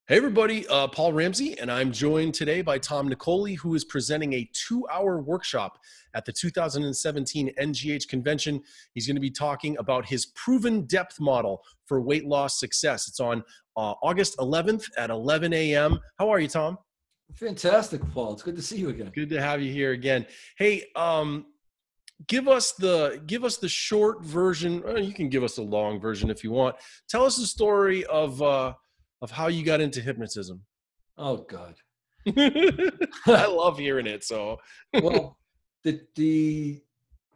Hey everybody, Paul Ramsey, and I'm joined today by Tom Nicoli, who is presenting a 2-hour workshop at the 2017 NGH convention. He's going to be talking about his proven depth model for weight loss success. It's on August 11th at 11 a.m. How are you, Tom? Fantastic, Paul. It's good to see you again. Good to have you here again. Hey, give us the short version. You can give us a long version if you want. Tell us the story of how you got into hypnotism. Oh, God. I love hearing it. So, well, the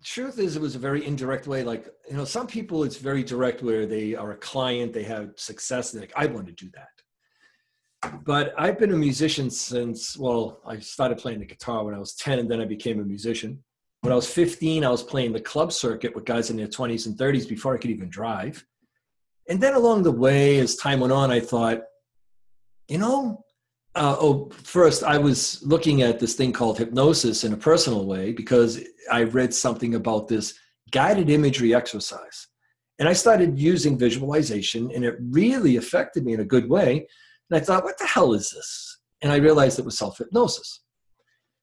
truth is it was a very indirect way. Like, some people, it's very direct where they are a client, they have success. They're like, I want to do that. But I've been a musician since, I started playing the guitar when I was 10, and then I became a musician. When I was 15, I was playing the club circuit with guys in their 20s and 30s before I could even drive. And then along the way, as time went on, I thought, first I was looking at this thing called hypnosis in a personal way because I read something about this guided imagery exercise. And I started using visualization, and it really affected me in a good way. And I thought, what the hell is this? And I realized it was self-hypnosis.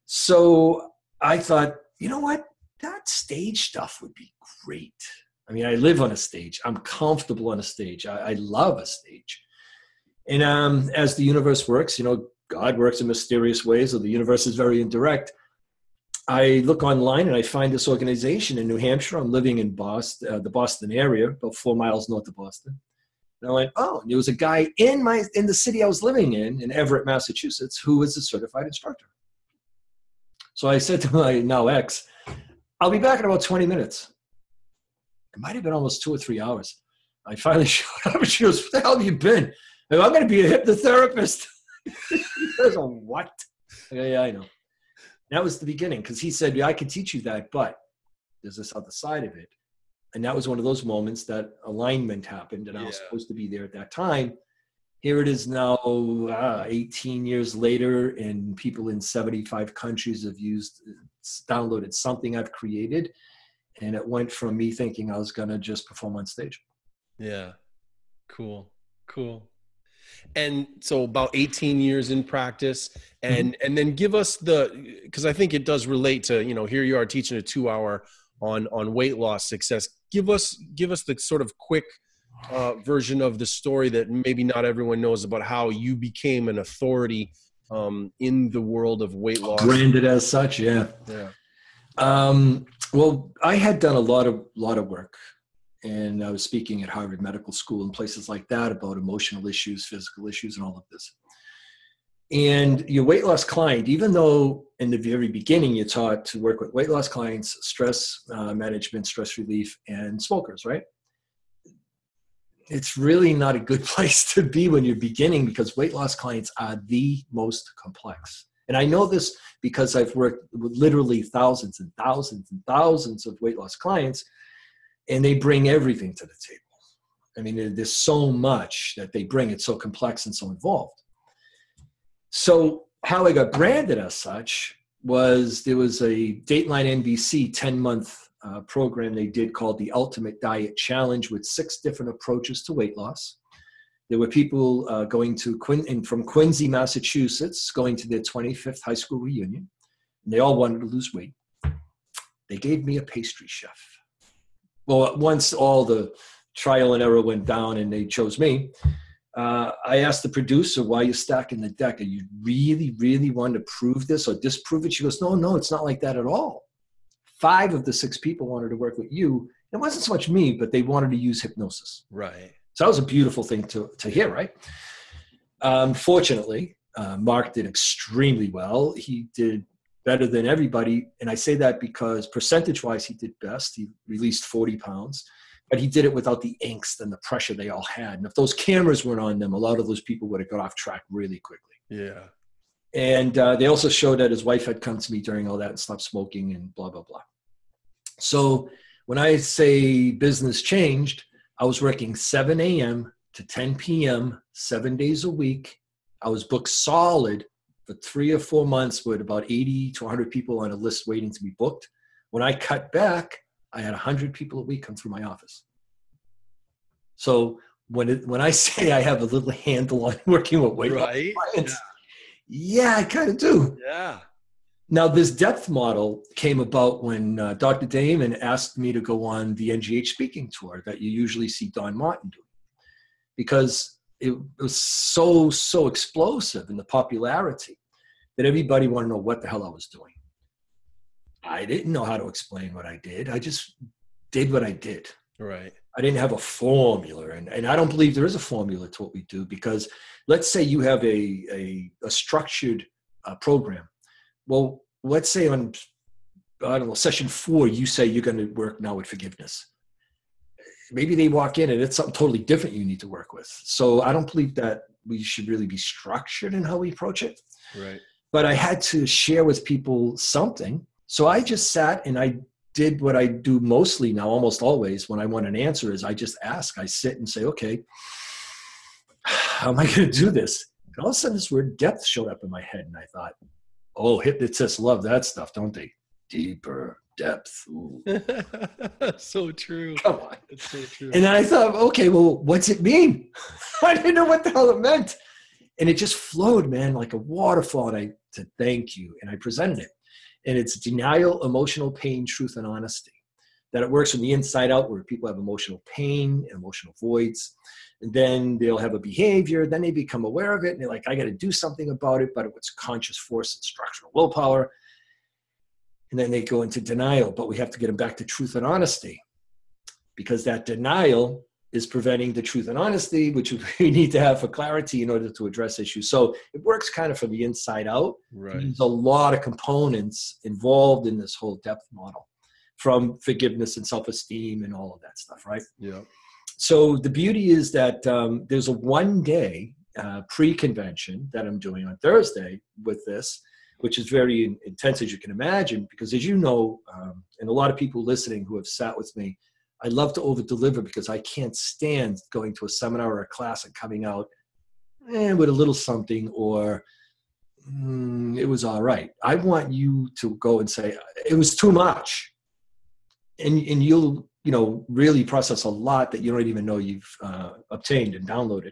So I thought, you know what? That stage stuff would be great. I mean, I live on a stage. I'm comfortable on a stage. I love a stage. And as the universe works, God works in mysterious ways, or the universe is very indirect. I look online and I find this organization in New Hampshire. I'm living in Boston, the Boston area, about 4 miles north of Boston. And I went, and there was a guy in the city I was living in Everett, Massachusetts, who was a certified instructor. So I said to my now ex, I'll be back in about 20 minutes. It might have been almost 2 or 3 hours. I finally showed up, and she goes, "Where the hell have you been?" I go, "I'm going to be a hypnotherapist." She goes, "Oh, what?" I go, "Yeah, I know." That was the beginning, because he said, "Yeah, I can teach you that, but there's this other side of it." And that was one of those moments that alignment happened, and I was supposed to be there at that time. Here it is now, 18 years later, and people in 75 countries have downloaded something I've created. And it went from me thinking I was going to just perform on stage. Yeah. Cool. And so about 18 years in practice, and then give us because I think it does relate to, here you are teaching a 2-hour on weight loss success. Give us the sort of quick version of the story that maybe not everyone knows about how you became an authority in the world of weight loss. Branded as such. Yeah. Well, I had done a lot of work, and I was speaking at Harvard Medical School and places like that about emotional issues, physical issues, and all of this. And your weight loss client, even though in the very beginning you're taught to work with weight loss clients, stress management, stress relief, and smokers, right? It's really not a good place to be when you're beginning, because weight loss clients are the most complex. And I know this because I've worked with literally thousands and thousands and thousands of weight loss clients, and they bring everything to the table. I mean, there's so much that they bring. It's so complex and so involved. So how I got branded as such was there was a Dateline NBC 10-month program they did called the Ultimate Diet Challenge, with 6 different approaches to weight loss. There were people going from Quincy, Massachusetts, going to their 25th high school reunion. And they all wanted to lose weight. They gave me a pastry chef. Well, once all the trial and error went down and they chose me, I asked the producer, "Why are you stacking the deck? Are you really, really wanting to prove this or disprove it?" She goes, No, it's not like that at all. 5 of the 6 people wanted to work with you. It wasn't so much me, but they wanted to use hypnosis. Right. So that was a beautiful thing to hear, right? Fortunately, Mark did extremely well. He did better than everybody. And I say that because percentage-wise, he did best. He released 40 pounds, but he did it without the angst and the pressure they all had. And if those cameras weren't on them, a lot of those people would have got off track really quickly. Yeah. And they also showed that his wife had come to me during all that and stopped smoking and blah, blah, blah. So when I say business changed, I was working 7 a.m. to 10 p.m., 7 days a week. I was booked solid for 3 or 4 months with about 80 to 100 people on a list waiting to be booked. When I cut back, I had 100 people a week come through my office. So when I say I have a little handle on working with weight loss Right. clients, yeah, I kind of do. Yeah. Now, this depth model came about when Dr. Damon asked me to go on the NGH speaking tour that you usually see Don Martin do, because it was so explosive in the popularity that everybody wanted to know what the hell I was doing. I didn't know how to explain what I did. I just did what I did. Right. I didn't have a formula, and I don't believe there is a formula to what we do, because let's say you have a structured program. Well, let's say on, I don't know, session 4, you say you're going to work now with forgiveness. Maybe they walk in and it's something totally different you need to work with. So I don't believe that we should really be structured in how we approach it. Right. But I had to share with people something. So I just sat and I did what I do mostly now, almost always, when I want an answer, is I just ask. I sit and say, okay, how am I going to do this? And all of a sudden this word depth showed up in my head, and I thought, oh, hypnotists love that stuff, don't they? Deeper, depth. Ooh. So true. Come on. It's so true. And then I thought, okay, well, what's it mean? I didn't know what the hell it meant. And it just flowed, man, like a waterfall. And I said, thank you. And I presented it. And it's denial, emotional pain, truth, and honesty. That it works from the inside out, where people have emotional pain and emotional voids. And then they'll have a behavior. Then they become aware of it. And they're like, I got to do something about it. But it's conscious force and structural willpower. And then they go into denial. But we have to get them back to truth and honesty, because that denial is preventing the truth and honesty, which we need to have for clarity in order to address issues. So it works kind of from the inside out. Right. There's a lot of components involved in this whole depth model, from forgiveness and self-esteem and all of that stuff, right? Yeah. So the beauty is that there's a one-day pre-convention that I'm doing on Thursday with this, which is very intense, as you can imagine, because as you know, and a lot of people listening who have sat with me, I love to over-deliver, because I can't stand going to a seminar or a class and coming out with a little something, or it was all right. I want you to go and say, it was too much. And you'll, really process a lot that you don't even know you've obtained and downloaded.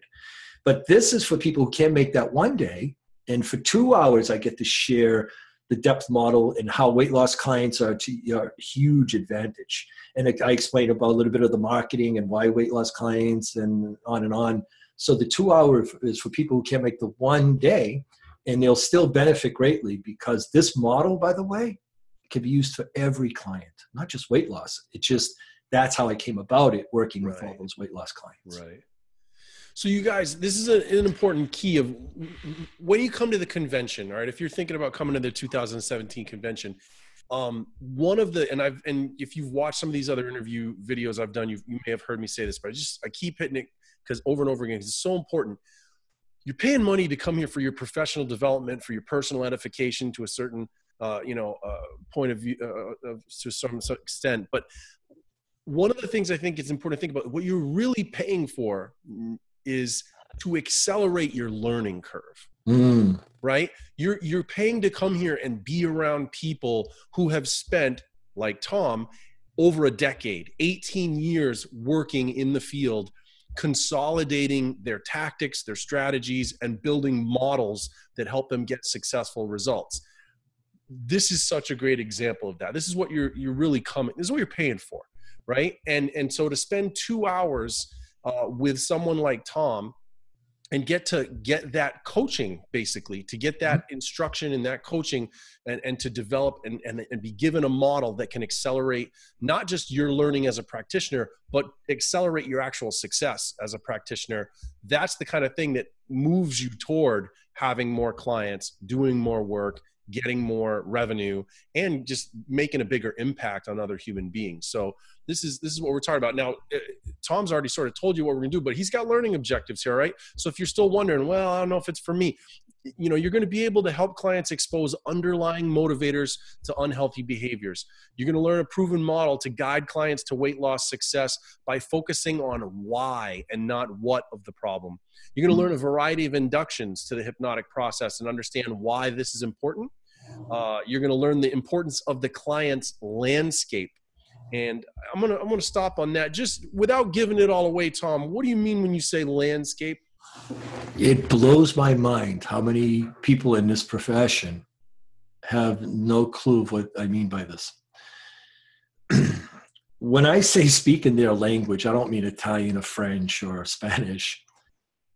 But this is for people who can't make that one day. And for 2 hours, I get to share the depth model and how weight loss clients are a huge advantage. And I explain about a little bit of the marketing and why weight loss clients, and on and on. So the 2 hour is for people who can't make the one day, and they'll still benefit greatly, because this model, by the way, can be used for every client, not just weight loss. It's just, that's how I came about it, working with all those weight loss clients. Right. So you guys, this is an important key of when you come to the convention, all right? If you're thinking about coming to the 2017 convention, one of the, and if you've watched some of these other interview videos I've done, you may have heard me say this, but I keep hitting it because over and over again, 'cause it's so important. You're paying money to come here for your professional development, for your personal edification to a certain, point of view, to some extent. But one of the things I think it's important to think about, what you're really paying for is to accelerate your learning curve, right? You're paying to come here and be around people who have spent, like Tom, over a decade, 18 years working in the field, consolidating their tactics, their strategies, and building models that help them get successful results. This is such a great example of that. This is what you're really coming, this is what you're paying for, right? And so to spend 2 hours with someone like Tom and get that coaching, basically, to get that instruction and that coaching, and to develop and be given a model that can accelerate not just your learning as a practitioner, but accelerate your actual success as a practitioner. That's the kind of thing that moves you toward having more clients, doing more work, getting more revenue, and just making a bigger impact on other human beings. So this is what we're talking about. Now, Tom's already sort of told you what we're gonna do, but he's got learning objectives here, right? So if you're still wondering, well, I don't know if it's for me, you're going to be able to help clients expose underlying motivators to unhealthy behaviors. You're going to learn a proven model to guide clients to weight loss success by focusing on why and not what of the problem. You're going to learn a variety of inductions to the hypnotic process and understand why this is important. You're going to learn the importance of the client's landscape And I'm gonna stop on that. Just without giving it all away, Tom, what do you mean when you say landscape? It blows my mind how many people in this profession have no clue of what I mean by this. When I say speak in their language, I don't mean Italian or French or Spanish.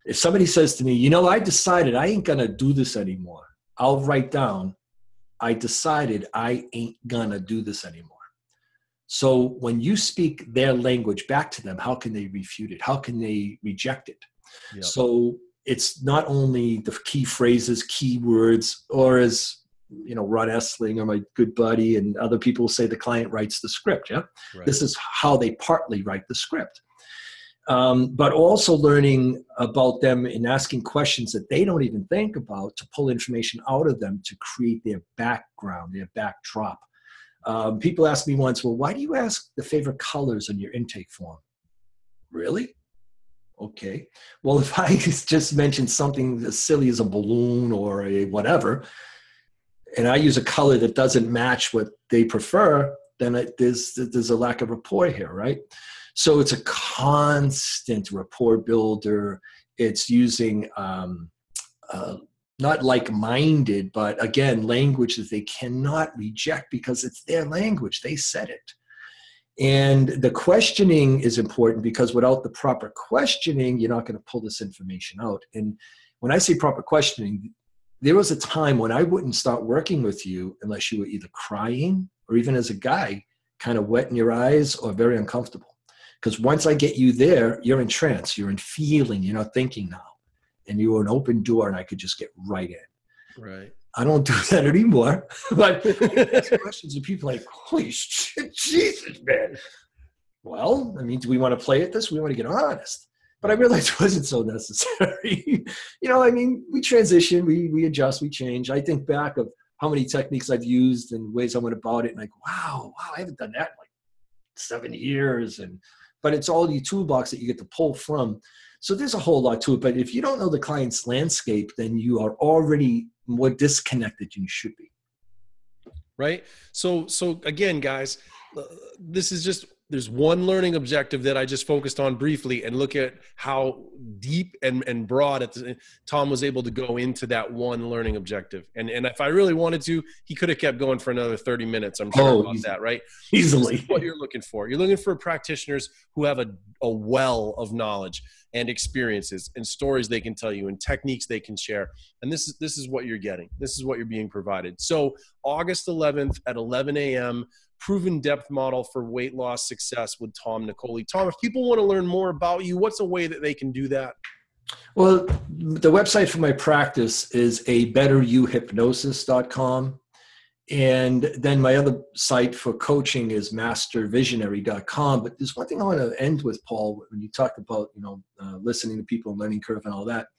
If somebody says to me, you know, I decided I ain't gonna do this anymore, I'll write down, I decided I ain't gonna do this anymore. So when you speak their language back to them, how can they refute it? How can they reject it? Yep. So it's not only the key phrases, key words, or as you know, Rod Essling or my good buddy and other people say the client writes the script. Yeah, right. This is how they partly write the script. But also learning about them and asking questions that they don't even think about to pull information out of them to create their background, their backdrop. People asked me once, well, why do you ask the favorite colors on your intake form? Really? Okay. Well, if I just mention something as silly as a balloon or a whatever, and I use a color that doesn't match what they prefer, then there's a lack of rapport here, right? So it's a constant rapport builder. It's using not like-minded, but again, language that they cannot reject because it's their language. They said it. And the questioning is important because without the proper questioning, you're not going to pull this information out. And when I say proper questioning, there was a time when I wouldn't start working with you unless you were either crying or even as a guy, kind of wet in your eyes or very uncomfortable. Because once I get you there, you're in trance, you're in feeling, you're not thinking now. And you were an open door and I could just get right in. Right. I don't do that anymore. But questions of people like, holy shit, Jesus, man. Well, I mean, do we want to play at this? We want to get honest. But I realized it wasn't so necessary. You know, I mean, we transition, we adjust, we change. I think back of how many techniques I've used and ways I went about it. And like, wow, I haven't done that in like 7 years. But it's all your toolbox that you get to pull from. So there's a whole lot to it. But if you don't know the client's landscape, then you are already more disconnected than you should be. Right. So again, guys, this is just, there's one learning objective that I just focused on briefly, and look at how deep and broad Tom was able to go into that one learning objective. And if I really wanted to, he could have kept going for another 30 minutes. I'm sure about that, right? Easily. This is what you're looking for. You're looking for practitioners who have a well of knowledge and experiences and stories they can tell you and techniques they can share. And this is what you're getting. This is what you're being provided. So August 11th at 11 a.m., Proven Depth Model for Weight Loss Success with Tom Nicoli. Tom, if people want to learn more about you, what's a way that they can do that? Well, the website for my practice is abetteryouhypnosis.com. And then my other site for coaching is mastervisionary.com. But there's one thing I want to end with, Paul, when you talked about, listening to people and learning curve and all that.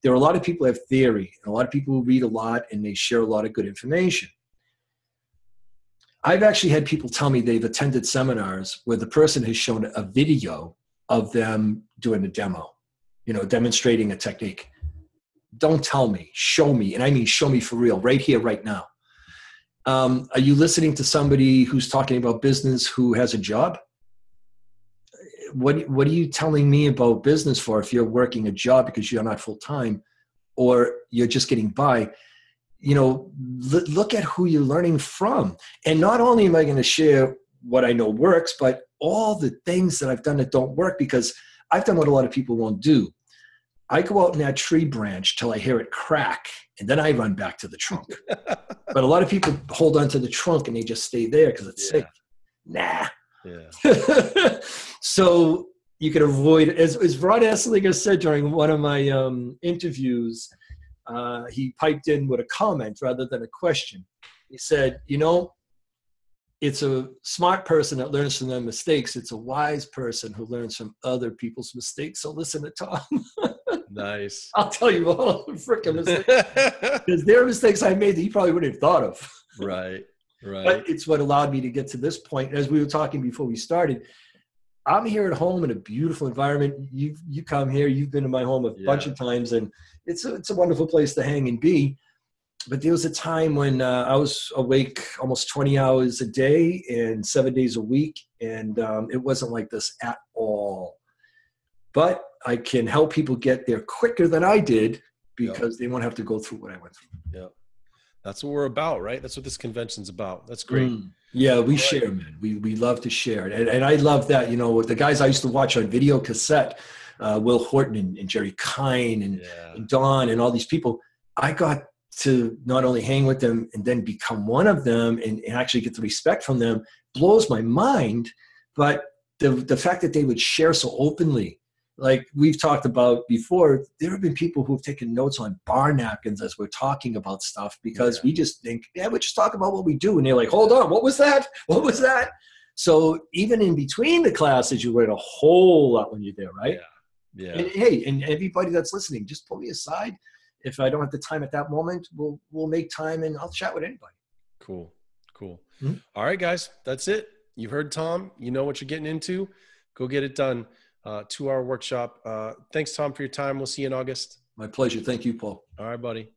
There are a lot of people who have theory, and a lot of people who read a lot, and they share a lot of good information. I've actually had people tell me they've attended seminars where the person has shown a video of them doing a demo, demonstrating a technique. Don't tell me, show me. And I mean, show me for real, right here, right now. Are you listening to somebody who's talking about business who has a job? What are you telling me about business for if you're working a job because you're not full-time or you're just getting by? Look at who you're learning from. And not only am I going to share what I know works, but all the things that I've done that don't work, because I've done what a lot of people won't do. I go out in that tree branch till I hear it crack, and then I run back to the trunk. But a lot of people hold on to the trunk and they just stay there because it's safe. Nah. Yeah. So you can avoid, as Rod Esslinger said during one of my interviews, he piped in with a comment rather than a question. He said, it's a smart person that learns from their mistakes. It's a wise person who learns from other people's mistakes. So listen to Tom. Nice. I'll tell you all the freaking mistakes. Because there are mistakes I made that you probably wouldn't have thought of. Right. But it's what allowed me to get to this point. As we were talking before we started, I'm here at home in a beautiful environment. You come here, you've been in my home a bunch of times, and it's a wonderful place to hang and be. but there was a time when I was awake almost 20 hours a day and 7 days a week. And it wasn't like this at all. But I can help people get there quicker than I did because they won't have to go through what I went through. Yeah. That's what we're about, right? That's what this convention's about. That's great. Yeah, we share, man. We love to share it. And I love that, you know, the guys I used to watch on video cassette, Will Horton and Jerry Kine and Don and all these people, I got to not only hang with them and then become one of them and actually get the respect from them blows my mind. But the fact that they would share so openly, like we've talked about before, there have been people who've taken notes on bar napkins as we're talking about stuff because we just think, we're just talking about what we do. And they're like, hold on, what was that? What was that? So even in between the classes, you learn a whole lot when you're there, right? Yeah. And hey, and everybody that's listening, just pull me aside. If I don't have the time at that moment, we'll make time and I'll chat with anybody. Cool. All right, guys, that's it. You heard Tom. You know what you're getting into. Go get it done. 2-hour workshop. Thanks, Tom, for your time. We'll see you in August. My pleasure. Thank you, Paul. All right, buddy.